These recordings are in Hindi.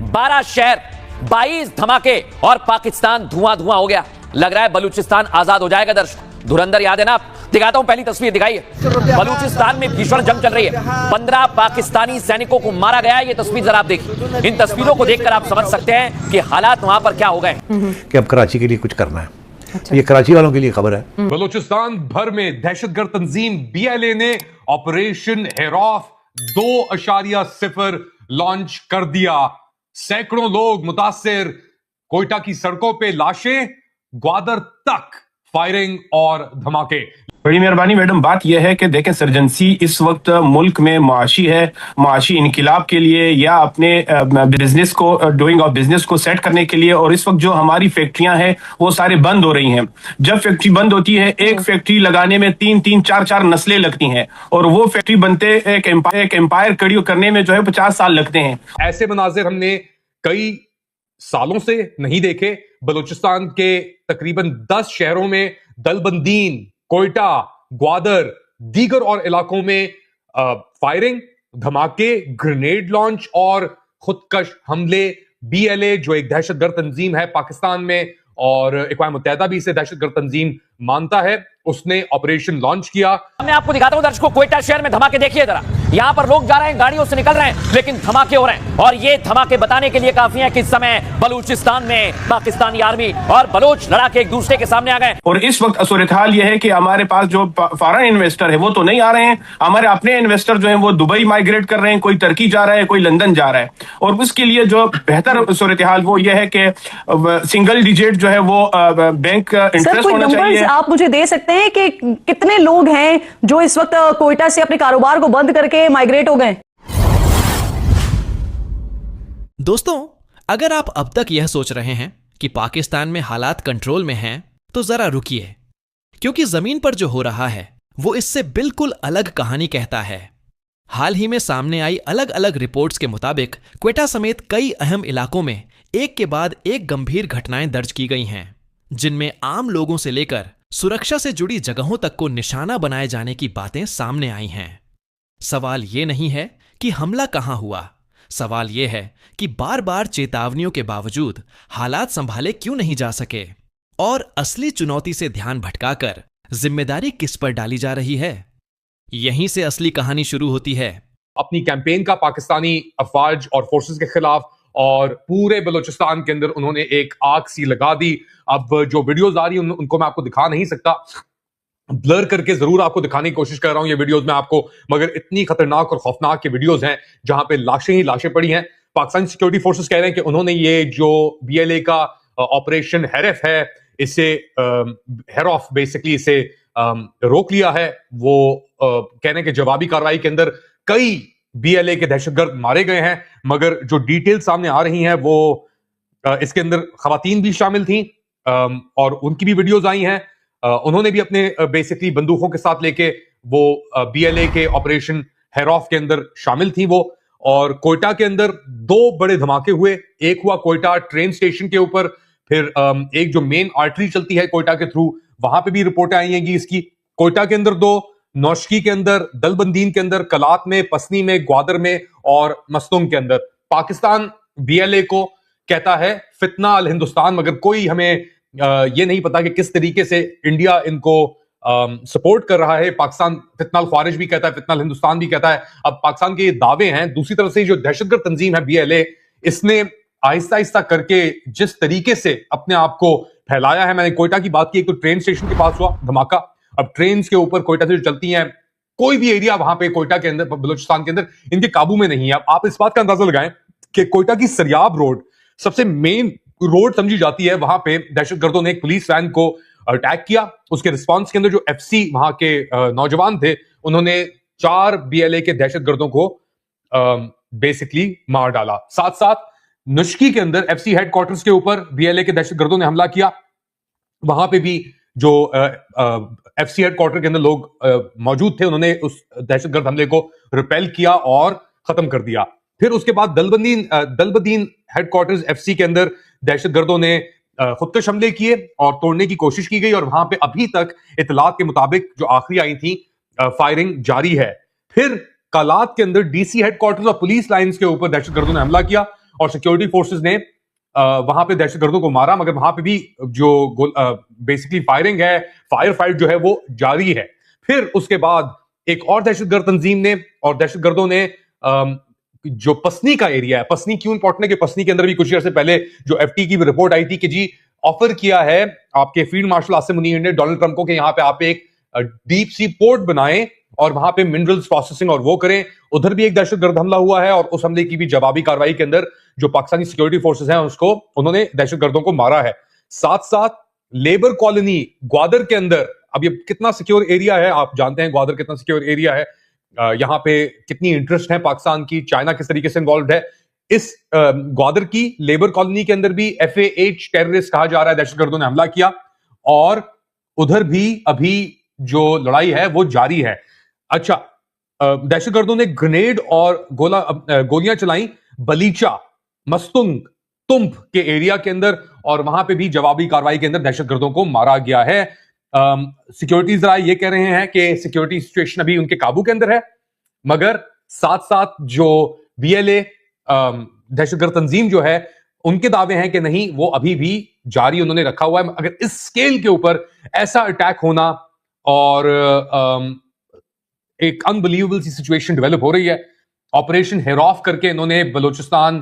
12 शहर, 22 धमाके और पाकिस्तान धुआं धुआं हो गया। लग रहा है बलूचिस्तान आजाद हो जाएगा। दर्शक, धुरंधर याद है ना? आप दिखाता हूं, पहली तस्वीर दिखाइए। बलूचिस्तान में भीषण जंग चल रही है। 15 पाकिस्तानी सैनिकों को मारा गया है। ये तस्वीर जरा आप देखिए। इन तस्वीरों को देखकर आप समझ सकते हैं कि हालात वहां पर क्या हो गए कि अब कराची के लिए कुछ करना है। अच्छा। ये कराची वालों के लिए खबर है। बलूचिस्तान भर में दहशतगर्द तंजीम BLA ने ऑपरेशन हेरौफ 2.0 लॉन्च कर दिया। सैकड़ों लोग मुतासिर, कोयटा की सड़कों पे लाशें, ग्वादर तक फायरिंग और धमाके। बड़ी मेहरबानी मैडम। बात यह है कि देखें, सर्जेंसी इस वक्त मुल्क में माशी है, माशी इनकिलाब के लिए या अपने बिजनेस को डूइंग ऑफ बिजनेस को सेट करने के लिए। और इस वक्त जो हमारी फैक्ट्रियां हैं वो सारे बंद हो रही हैं। जब फैक्ट्री बंद होती है, एक फैक्ट्री लगाने में 3-3, 4-4 नस्लें लगती हैं और वो फैक्ट्री बनते एक एम्पायर खड़ी करने में जो है 50 साल लगते हैं। ऐसे मनाजिर हमने कई सालों से नहीं देखे। बलूचिस्तान के तकरीबन 10 शहरों में दलबंदीन, कोयटा, ग्वादर, दीगर और इलाकों में फायरिंग, धमाके, ग्रेनेड लॉन्च और खुदकश हमले। BLA जो एक दहशतगर्द तंजीम है पाकिस्तान में, और अक़वाम मुत्तहिदा भी इसे दहशतगर्द तंजीम मानता है, उसने ऑपरेशन लॉन्च किया। मैं आपको दिखाता हूं दर्शकों, कोयटा शहर में धमाके देखिए जरा। यहां पर लोग जा रहे हैं, गाड़ियों से निकल रहे हैं, लेकिन धमाके हो रहे हैं। और ये धमाके बताने के लिए काफी है कि इस समय बलूचिस्तान में पाकिस्तानी आर्मी और बलोच लड़ाके एक दूसरे के सामने आ गए। और इस वक्त सूरत हाल यह है कि हमारे पास जो फॉरेन इन्वेस्टर है वो तो नहीं आ रहे हैं। हमारे अपने इन्वेस्टर जो है वो दुबई माइग्रेट कर रहे हैं, कोई तुर्की जा रहा है, कोई लंदन जा रहा है। और उसके लिए जो बेहतर सूरत हाल वो यह है कि सिंगल डिजिट जो है वो बैंक इंटरेस्ट होना चाहिए। आप मुझे दे सकते हैं कि कितने लोग हैं जो इस वक्त कोयटा से अपने कारोबार को बंद करके माइग्रेट हो गए? दोस्तों, अगर आप अब तक यह सोच रहे हैं कि पाकिस्तान में हालात कंट्रोल में हैं, तो जरा रुकिए, क्योंकि जमीन पर जो हो रहा है वो इससे बिल्कुल अलग कहानी कहता है। हाल ही में सामने आई अलग अलग रिपोर्ट्स के मुताबिक क्वेटा समेत कई अहम इलाकों में एक के बाद एक गंभीर घटनाएं दर्ज की गई हैं, जिनमें आम लोगों से लेकर सुरक्षा से जुड़ी जगहों तक को निशाना बनाए जाने की बातें सामने आई हैं। सवाल ये नहीं है कि हमला कहां हुआ, सवाल यह है कि बार बार चेतावनियों के बावजूद हालात संभाले क्यों नहीं जा सके, और असली चुनौती से ध्यान भटकाकर जिम्मेदारी किस पर डाली जा रही है। यहीं से असली कहानी शुरू होती है। अपनी कैंपेन का पाकिस्तानी अफवाज और फोर्सेस के खिलाफ, और पूरे बलूचिस्तान के अंदर उन्होंने एक आग सी लगा दी। अब जो वीडियोस आ रही हैं उनको मैं आपको दिखा नहीं सकता, ब्लर करके जरूर आपको दिखाने की कोशिश कर रहा हूं ये वीडियोस में आपको, मगर इतनी खतरनाक और खौफनाक ये वीडियोस हैं जहां पे लाशें ही लाशें पड़ी हैं। पाकिस्तानी सिक्योरिटी फोर्सेस कह रहे हैं कि उन्होंने ये जो BLA का ऑपरेशन हेरफ है, इसे हेरॉफ बेसिकली इसे रोक लिया है। वो कहने के जवाबी कार्रवाई के अंदर कई BLA के दहशतगर्द मारे गए हैं, मगर जो डिटेल सामने आ रही हैं वो इसके अंदर खवातीन भी शामिल थी और उनकी भी वीडियोस आई हैं। उन्होंने भी अपने बेसिकली बंदूकों के साथ लेके वो BLA के ऑपरेशन हेरॉफ के अंदर शामिल थी वो। और कोयटा के अंदर 2 बड़े धमाके हुए। एक हुआ कोयटा ट्रेन स्टेशन के ऊपर, फिर एक जो मेन आर्टरी चलती है कोयटा के थ्रू, वहां पे भी रिपोर्टें आई हैं इसकी। कोयटा के अंदर 2, नौशकी के अंदर, दलबंदीन के अंदर, कलात में, पसनी में, ग्वादर में और मस्तुंग के अंदर। पाकिस्तान BLA को कहता है फितना अल हिंदुस्तान, मगर कोई हमें ये नहीं पता कि किस तरीके से इंडिया इनको सपोर्ट कर रहा है। पाकिस्तान फितना अल ख्वारिज भी कहता है, फितना अल हिंदुस्तान भी कहता है। अब पाकिस्तान के ये दावे हैं। दूसरी तरफ से जो दहशतगर्द तंजीम है BLA, इसने आहिस्ता आहिस्ता करके जिस तरीके से अपने आप को फैलाया है, मैंने कोयटा की बात की, एक तो ट्रेन स्टेशन के पास हुआ धमाका। अब ट्रेन के ऊपर कोयटा से जो चलती हैं, कोई भी एरिया वहां पे कोयटा के अंदर, बलूचिस्तान के अंदर इनके काबू में नहीं है। आप इस बात का अंदाजा लगाएं कि कोयटा की सरियाब रोड सबसे मेन रोड समझी जाती है। वहां पे दहशतगर्दों ने एक पुलिस वैन को अटैक किया। उसके रिस्पांस के अंदर जो FC वहां के नौजवान थे, उन्होंने 4 BLA के दहशतगर्दों को बेसिकली मार डाला। साथ साथ नुश्की के अंदर FC हेडक्वार्टर्स के ऊपर BLA के दहशतगर्दों ने हमला किया। वहां पे भी जो FC हेडक्वार्टर के अंदर लोग मौजूद थे, उन्होंने उस दहशतगर्द हमले को रिपेल किया और खत्म कर दिया। फिर उसके बाद दलबदीन हेडक्वार्टर्स FC के अंदर दहशतगर्दों ने खुदकश हमले किए और तोड़ने की कोशिश की गई, और वहां पे अभी तक इतलात के मुताबिक जो आखिरी आई थी फायरिंग जारी है। फिर कालात के अंदर DC हेडक्वार्टर्स और पुलिस लाइंस के ऊपर दहशतगर्दों ने हमला किया और सिक्योरिटी फोर्सेस ने वहां पे दहशतगर्दों को मारा, मगर वहां पे भी जो बेसिकली फायरिंग है, फायर फाइट जो है वो जारी है। फिर उसके बाद एक और दहशतगर्द तंजीम ने और दहशतगर्दों ने जो पसनी का एरिया है, पसनी क्यों इंपॉर्टेंट है कि पसनी के अंदर भी कुछ अर्से पहले जो एफटी की रिपोर्ट आई थी कि जी ऑफर किया है आपके फील्ड मार्शल आसिम मुनीर ने डोनाल्ड ट्रंप को कि यहां पे आप एक डीप सी पोर्ट बनाएं और वहां पे मिनरल्स प्रोसेसिंग और वो करें। उधर भी एक दहशतगर्द हमला हुआ है और उस हमले की भी जवाबी कार्रवाई के अंदर जो पाकिस्तानी सिक्योरिटी फोर्सेस हैं उसको उन्होंने दहशतगर्दों को मारा है। साथ साथ लेबर कॉलोनी ग्वादर के अंदर, अब ये कितना सिक्योर एरिया है आप जानते हैं, ग्वादर कितना सिक्योर एरिया है, यहां पे कितनी इंटरेस्ट है पाकिस्तान की, चाइना किस तरीके से इन्वॉल्व है। इस ग्वादर की लेबर कॉलोनी के अंदर भी FAH टेररिस्ट कहा जा रहा है दहशतगर्दों ने हमला किया और उधर भी अभी जो लड़ाई है वो जारी है। अच्छा, दहशतगर्दों ने ग्रेनेड और गोलियां चलाई बलीचा, मस्तुंग, तुम्ब के एरिया के अंदर और वहां पे भी जवाबी कार्रवाई के अंदर दहशतगर्दों को मारा गया है। सिक्योरिटी जरा ये कह रहे हैं कि सिक्योरिटी सिचुएशन अभी उनके काबू के अंदर है, मगर साथ साथ जो BLA दहशतगर्द तंजीम जो है उनके दावे हैं कि नहीं, वो अभी भी जारी उन्होंने रखा हुआ है। अगर इस स्केल के ऊपर ऐसा अटैक होना और एक अनबिलीवेबल सी सिचुएशन डेवलप हो रही है, ऑपरेशन हेरॉफ करके इन्होंने बलूचिस्तान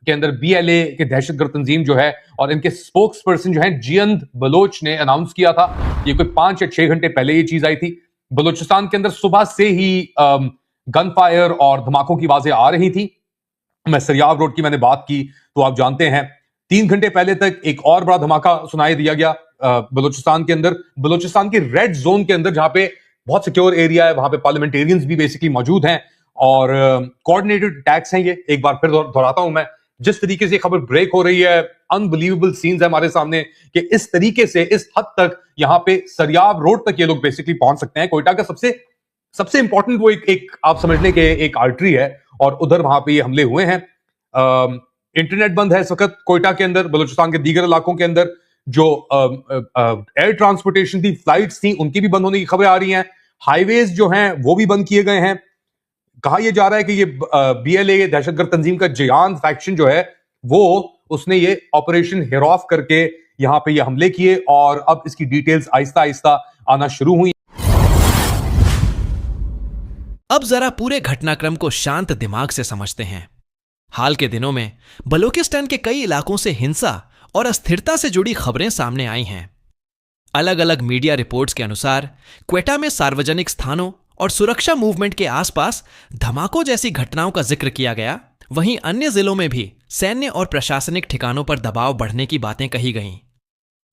के अंदर BLA के दहशतगर्द तंजीम जो है और इनके स्पोक्स पर्सन जो है जियंद बलोच ने अनाउंस किया था, ये कोई 5 या 6 घंटे पहले ये चीज आई थी। बलूचिस्तान के अंदर सुबह से ही गन फायर और धमाकों की आवाजें आ रही थी। मैं सरियाब रोड की मैंने बात की तो आप जानते हैं 3 घंटे पहले तक एक और बड़ा धमाका सुनाई दिया गया बलूचिस्तान के अंदर, बलूचिस्तान के रेड जोन के अंदर जहां पे बहुत सिक्योर एरिया है, वहां पे पार्लियामेंटेरियंस भी बेसिकली मौजूद हैं और कोऑर्डिनेटेड अटैक्स हैं। ये एक बार फिर दोहराता हूं मैं, जिस तरीके से खबर ब्रेक हो रही है, अनबिलीवेबल सीन्स है हमारे सामने कि इस तरीके से इस हद तक यहां पे सरियाब रोड तक ये लोग बेसिकली पहुंच सकते हैं। कोयटा का सबसे इंपॉर्टेंट वो एक आप समझने के एक आर्टरी है और उधर वहां पे ये हमले हुए हैं। इंटरनेट बंद है इस वक्त कोयटा के अंदर, बलूचिस्तान के दीगर इलाकों के अंदर जो एयर ट्रांसपोर्टेशन थी, फ्लाइट्स थी, उनकी भी बंद होने की खबरें आ रही हैं। हाईवेज जो हैं वो भी बंद किए गए हैं। कहा यह जा रहा है कि ये BLA दहशतगर्द तंजीम का जियान फैक्शन जो है वो उसने ये ऑपरेशन हेरॉफ करके यहां पे ये हमले किए और अब इसकी डिटेल्स आहिस्ता आहिस्ता आना शुरू हुई। अब जरा पूरे घटनाक्रम को शांत दिमाग से समझते हैं। हाल के दिनों में बलूचिस्तान के कई इलाकों से हिंसा और अस्थिरता से जुड़ी खबरें सामने आई हैं। अलग अलग मीडिया रिपोर्ट्स के अनुसार क्वेटा में सार्वजनिक स्थानों और सुरक्षा मूवमेंट के आसपास धमाकों जैसी घटनाओं का जिक्र किया गया। वहीं अन्य जिलों में भी सैन्य और प्रशासनिक ठिकानों पर दबाव बढ़ने की बातें कही गईं।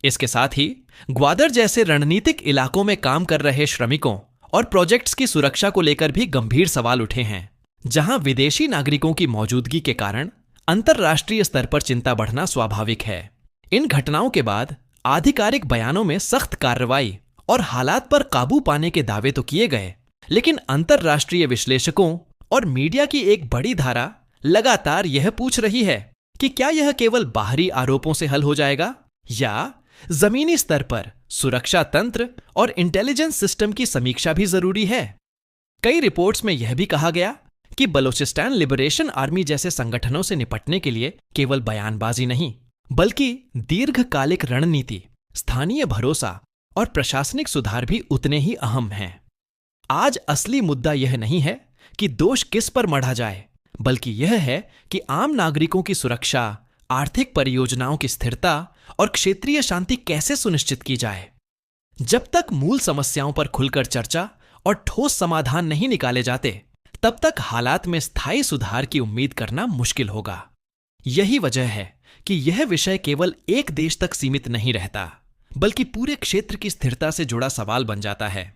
इसके साथ ही ग्वादर जैसे रणनीतिक इलाकों में काम कर रहे श्रमिकों और प्रोजेक्ट्स की सुरक्षा को लेकर भी गंभीर सवाल उठे हैं, जहां विदेशी नागरिकों की मौजूदगी के कारण अंतर्राष्ट्रीय स्तर पर चिंता बढ़ना स्वाभाविक है। इन घटनाओं के बाद आधिकारिक बयानों में सख्त कार्रवाई और हालात पर काबू पाने के दावे तो किए गए, लेकिन अंतर्राष्ट्रीय विश्लेषकों और मीडिया की एक बड़ी धारा लगातार यह पूछ रही है कि क्या यह केवल बाहरी आरोपों से हल हो जाएगा या जमीनी स्तर पर सुरक्षा तंत्र और इंटेलिजेंस सिस्टम की समीक्षा भी जरूरी है। कई रिपोर्ट्स में यह भी कहा गया कि बलूचिस्तान लिबरेशन आर्मी जैसे संगठनों से निपटने के लिए केवल बयानबाजी नहीं, बल्कि दीर्घकालिक रणनीति, स्थानीय भरोसा और प्रशासनिक सुधार भी उतने ही अहम हैं। आज असली मुद्दा यह नहीं है कि दोष किस पर मढ़ा जाए, बल्कि यह है कि आम नागरिकों की सुरक्षा, आर्थिक परियोजनाओं की स्थिरता और क्षेत्रीय शांति कैसे सुनिश्चित की जाए। जब तक मूल समस्याओं पर खुलकर चर्चा और ठोस समाधान नहीं निकाले जाते, तब तक हालात में स्थायी सुधार की उम्मीद करना मुश्किल होगा। यही वजह है कि यह विषय केवल एक देश तक सीमित नहीं रहता, बल्कि पूरे क्षेत्र की स्थिरता से जुड़ा सवाल बन जाता है।